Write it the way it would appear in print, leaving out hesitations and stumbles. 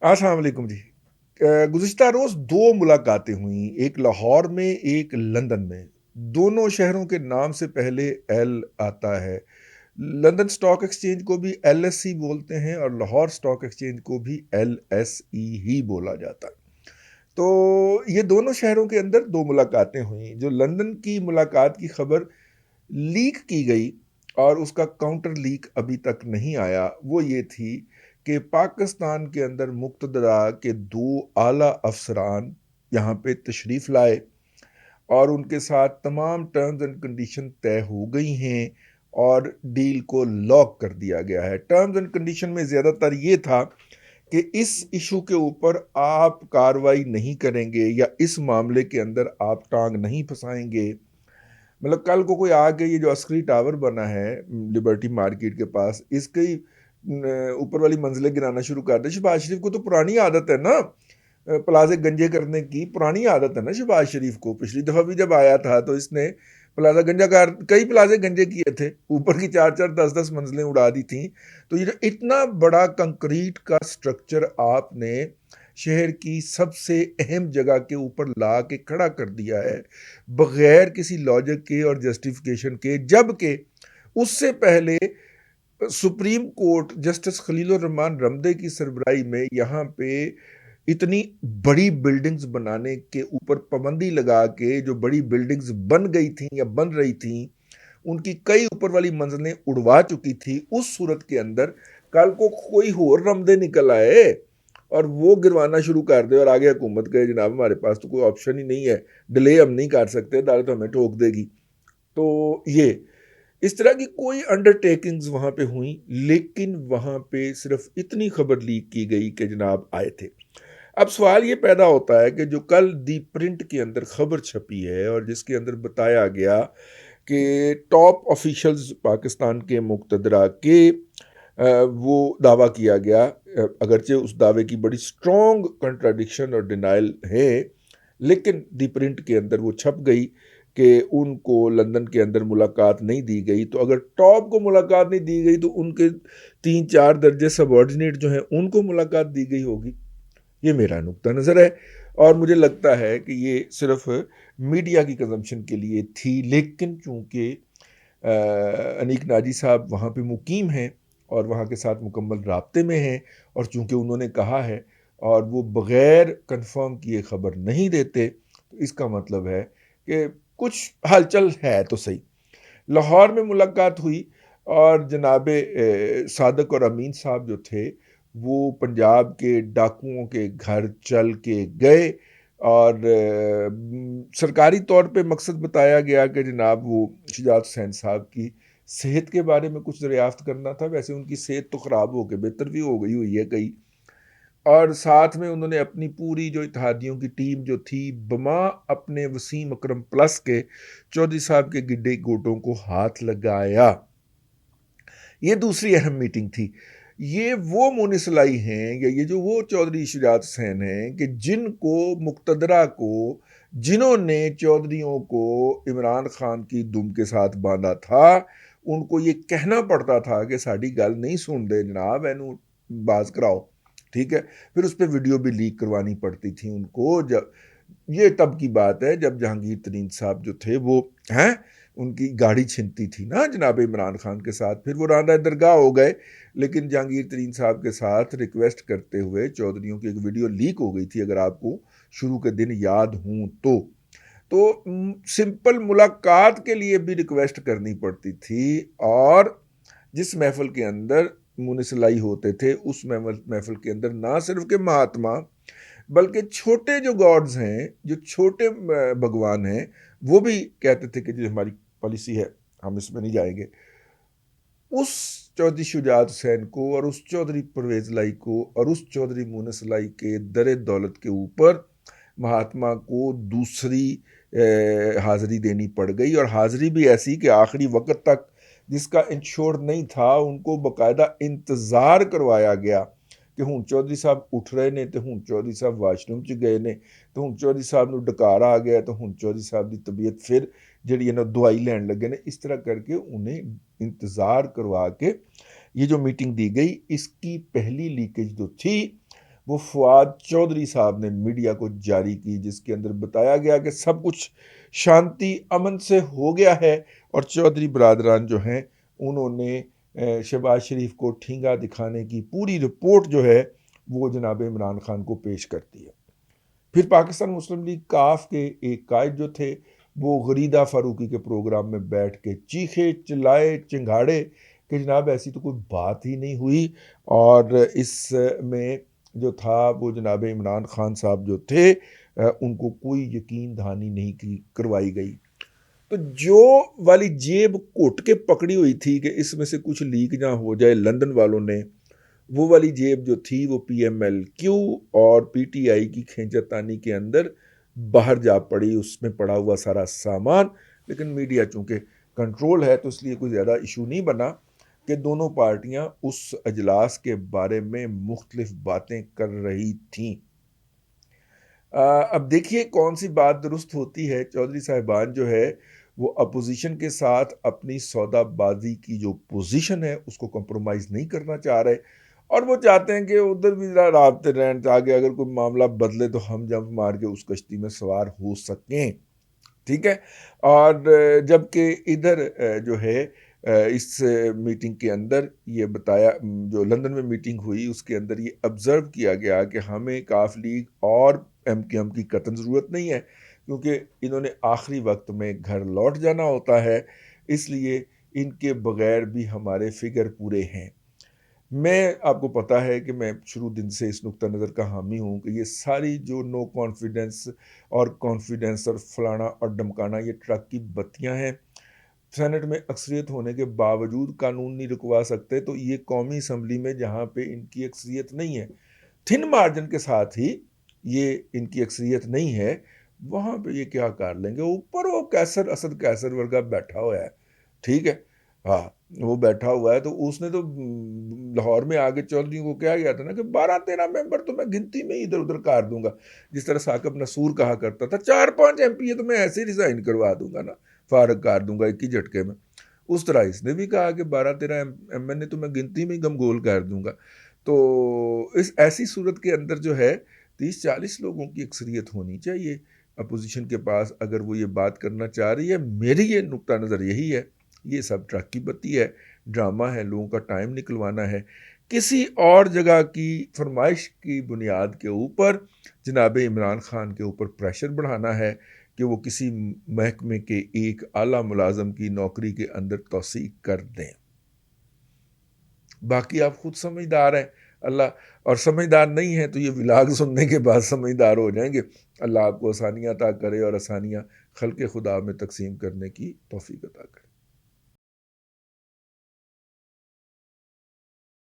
अस्सलाम वालेकुम जी। गुज़िश्ता रोज़ 2 मुलाकातें हुईं, एक लाहौर में, एक लंदन में। दोनों शहरों के नाम से पहले एल आता है। लंदन स्टॉक एक्सचेंज को भी एलएसई बोलते हैं और लाहौर स्टॉक एक्सचेंज को भी एलएसई ही बोला जाता है। तो ये दोनों शहरों के अंदर 2 मुलाकातें हुईं। जो लंदन की मुलाकात की खबर लीक की गई और उसका काउंटर लीक अभी तक नहीं आया, वो ये थी कि पाकिस्तान के अंदर मुक़तदरा के 2 आला अफ़सरान यहाँ पे तशरीफ़ लाए और उनके साथ तमाम टर्म्स एंड कंडीशन तय हो गई हैं और डील को लॉक कर दिया गया है। टर्म्स एंड कंडीशन में ज़्यादातर ये था कि इस इशू के ऊपर आप कार्रवाई नहीं करेंगे या इस मामले के अंदर आप टांग नहीं फंसाएंगे। मतलब कल को कोई आके ये जो अस्करी टावर बना है लिबर्टी मार्केट के पास, इसके ही ऊपर वाली मंजिलें गिराना शुरू कर दे। शहबाज शरीफ को तो पुरानी आदत है ना, प्लाजे गंजे करने की पुरानी आदत है ना शहबाज शरीफ को। पिछली दफ़ा भी जब आया था तो इसने प्लाजा गंजा कर कई प्लाजे गंजे किए थे, ऊपर की 4-4 10-10 मंजिलें उड़ा दी थी। तो ये जो इतना बड़ा कंक्रीट का स्ट्रक्चर आपने शहर की सबसे अहम जगह के ऊपर ला के खड़ा कर दिया है बगैर किसी लॉजिक के और जस्टिफिकेशन के, जबकि उससे पहले supreme court justice Khalilur Rahman Ramday की सरबराही में यहाँ पे इतनी बड़ी बिल्डिंग्स बनाने के ऊपर पाबंदी लगा के जो बड़ी बिल्डिंग्स बन गई थी या बन रही थी उनकी कई ऊपर वाली मंजिलें उड़वा चुकी थी। उस सूरत के अंदर कल को कोई और रमदे निकल आए और वो गिरवाना शुरू कर दे और आगे हुकूमत कहे जनाब हमारे पास तो कोई ऑप्शन ही नहीं है, डिले हम नहीं कर सकते, अदालत हमें ठोक देगी। तो ये इस तरह की कोई अंडरटेकिंग्स वहाँ पे हुई, लेकिन वहाँ पे सिर्फ इतनी खबर लीक की गई कि जनाब आए थे। अब सवाल ये पैदा होता है कि जो कल दी प्रिंट के अंदर खबर छपी है और जिसके अंदर बताया गया कि टॉप ऑफिशियल्स पाकिस्तान के मुक़तदरा के वो दावा किया गया, अगरचे उस दावे की बड़ी स्ट्रॉन्ग कंट्राडिक्शन और डिनायल है, लेकिन दी प्रिंट के अंदर वो छप गई कि उनको लंदन के अंदर मुलाकात नहीं दी गई। तो अगर टॉप को मुलाकात नहीं दी गई तो उनके 3-4 दर्जे सबऑर्डिनेट जो हैं उनको मुलाकात दी गई होगी। ये मेरा नुक्ता नज़र है और मुझे लगता है कि ये सिर्फ मीडिया की कंजम्पशन के लिए थी, लेकिन चूँकि अनीक नाजी साहब वहाँ पे मुकीम हैं और वहाँ के साथ मुकम्मल राब्ते में हैं और चूँकि उन्होंने कहा है और वो बग़ैर कंफर्म किए ख़बर नहीं देते, तो इसका मतलब है कि कुछ हलचल है तो सही। लाहौर में मुलाकात हुई और जनाब सादक और अमीन साहब जो थे वो पंजाब के डाकुओं के घर चल के गए और सरकारी तौर पे मकसद बताया गया कि जनाब वो शुजात हुसैन साहब की सेहत के बारे में कुछ दरियाफ्त करना था। वैसे उनकी सेहत तो ख़राब हो के बेहतर भी हो गई हुई है कई, और साथ में उन्होंने अपनी पूरी जो इत्तेहादियों की टीम जो थी बमा अपने वसीम अकरम प्लस के चौधरी साहब के गिड्डे गोटों को हाथ लगाया। ये दूसरी अहम मीटिंग थी। ये वो मुनिसलाई हैं या ये जो वो चौधरी शुजात हुसैन हैं कि जिनको मुक़तदरा को जिन्होंने चौधरियों को इमरान खान की दुम के साथ बांधा था, उनको ये कहना पड़ता था कि साड़ी गल नहीं सुनते जनाब, एनू बाज कराओ, ठीक है। फिर उस पर वीडियो भी लीक करवानी पड़ती थी उनको। जब ये तब की बात है जब जहांगीर तरीन साहब जो थे वो हैं उनकी गाड़ी छिनती थी ना जनाब इमरान खान के साथ, फिर वो रांदा दरगाह हो गए, लेकिन जहांगीर तरीन साहब के साथ रिक्वेस्ट करते हुए चौधरियों की एक वीडियो लीक हो गई थी, अगर आपको शुरू के दिन याद हूँ तो सिंपल मुलाकात के लिए भी रिक्वेस्ट करनी पड़ती थी और जिस महफिल के अंदर मुनिसलाई होते थे उस महफिल के अंदर ना सिर्फ के महात्मा बल्कि छोटे जो गॉड्स हैं, जो छोटे भगवान हैं, वो भी कहते थे कि जो हमारी पॉलिसी है हम इसमें नहीं जाएंगे। उस चौधरी शुजात हुसैन को और उस चौधरी परवेज लाई को और उस चौधरी मुनस लाई के दर दौलत के ऊपर महात्मा को दूसरी हाज़िरी देनी पड़ गई और हाज़िरी भी ऐसी कि आखिरी वक्त तक जिसका इंश्योर नहीं था उनको बाकायदा इंतज़ार करवाया गया कि हूँ चौधरी साहब उठ रहे ने तो हूँ चौधरी साहब वाशरूम च गए ने तो हूँ चौधरी साहब नूं डकार आ गया तो हूँ चौधरी साहब की तबीयत फिर जी दवाई लैन लगे ने। इस तरह करके उन्हें इंतज़ार करवा के ये जो मीटिंग दी गई, इसकी पहली लीकेज जो थी وہ فواد چودھری صاحب نے میڈیا کو جاری کی، جس کے اندر بتایا گیا کہ سب کچھ شانتی امن سے ہو گیا ہے، اور چودھری برادران جو ہیں انہوں نے شہباز شریف کو ٹھینگا دکھانے کی پوری رپورٹ جو ہے وہ جناب عمران خان کو پیش کرتی ہے۔ پھر پاکستان مسلم لیگ کاف کے ایک قائد جو تھے وہ غریدہ فاروقی کے پروگرام میں بیٹھ کے چیخے چلائے چنگھاڑے کہ جناب ایسی تو کوئی بات ہی نہیں ہوئی، اور اس میں جو تھا وہ جناب عمران خان صاحب جو تھے ان کو کوئی یقین دہانی نہیں کروائی گئی۔ تو جو والی جیب کوٹ کے پکڑی ہوئی تھی کہ اس میں سے کچھ لیک نہ ہو جائے لندن والوں نے، وہ والی جیب جو تھی وہ پی ایم ایل کیو اور پی ٹی آئی کی کھینچتانی کے اندر باہر جا پڑی، اس میں پڑا ہوا سارا سامان۔ لیکن میڈیا چونکہ کنٹرول ہے تو اس لیے کوئی زیادہ ایشو نہیں بنا کہ دونوں پارٹیاں اس اجلاس کے بارے میں مختلف باتیں کر رہی تھیں۔ اب دیکھیے کون سی بات درست ہوتی ہے۔ چودھری صاحبان جو ہے وہ اپوزیشن کے ساتھ اپنی سودا بازی کی جو پوزیشن ہے اس کو کمپرومائز نہیں کرنا چاہ رہے، اور وہ چاہتے ہیں کہ ادھر بھی ذرا رابطے رہیں تاکہ اگر کوئی معاملہ بدلے تو ہم جمپ مار کے اس کشتی میں سوار ہو سکیں، ٹھیک ہے۔ اور جبکہ ادھر جو ہے اس میٹنگ کے اندر یہ بتایا، جو لندن میں میٹنگ ہوئی اس کے اندر یہ آبزرو کیا گیا کہ ہمیں کاف لیگ اور ایم کیو ایم کی قطعاً ضرورت نہیں ہے، کیونکہ انہوں نے آخری وقت میں گھر لوٹ جانا ہوتا ہے، اس لیے ان کے بغیر بھی ہمارے فگر پورے ہیں۔ میں آپ کو پتا ہے کہ میں شروع دن سے اس نقطہ نظر کا حامی ہوں کہ یہ ساری جو نو کانفیڈنس اور کانفیڈنس اور فلانا اور ڈمکانا یہ ٹرک کی بتیاں ہیں۔ سینٹ میں اکثریت ہونے کے باوجود قانون نہیں رکوا سکتے، تو یہ قومی اسمبلی میں جہاں پہ ان کی اکثریت نہیں ہے، تھن مارجن کے ساتھ ہی یہ ان کی اکثریت نہیں ہے، وہاں پہ یہ کیا کر لیں گے؟ اوپر وہ کیسر اسد کیسر ورگا بیٹھا ہوا ہے، ٹھیک ہے، ہاں وہ بیٹھا ہوا ہے، تو اس نے تو لاہور میں آگے چودھریوں کو کہا گیا تھا نا کہ 12-13 ممبر تو میں گنتی میں ہی ادھر ادھر کر دوں گا، جس طرح ثاقب نصور کہا کرتا تھا 4-5 ایم پی ہے تو میں ایسے ہی ریزائن کروا دوں گا نا، فارغ کر دوں گا ایک ہی جھٹکے میں۔ اس طرح اس نے بھی کہا کہ 12-13 ایم این اے تو میں گنتی میں ہی گمگول کر دوں گا۔ تو اس ایسی صورت کے اندر جو ہے 30-40 لوگوں کی اکثریت ہونی چاہیے اپوزیشن کے پاس اگر وہ یہ بات کرنا چاہ رہی ہے۔ میری یہ نقطہ نظر یہی ہے، یہ سب ٹرک کی بتی ہے، ڈرامہ ہے، لوگوں کا ٹائم نکلوانا ہے، کسی اور جگہ کی فرمائش کی بنیاد کے اوپر جناب عمران خان کے اوپر پریشر بڑھانا ہے کہ وہ کسی محکمے کے ایک اعلیٰ ملازم کی نوکری کے اندر توسیع کر دیں۔ باقی آپ خود سمجھدار ہیں، اللہ، اور سمجھدار نہیں ہیں تو یہ ولاگ سننے کے بعد سمجھدار ہو جائیں گے۔ اللہ آپ کو آسانیاں عطا کرے اور آسانیاں خلق خدا میں تقسیم کرنے کی توفیق عطا کرے۔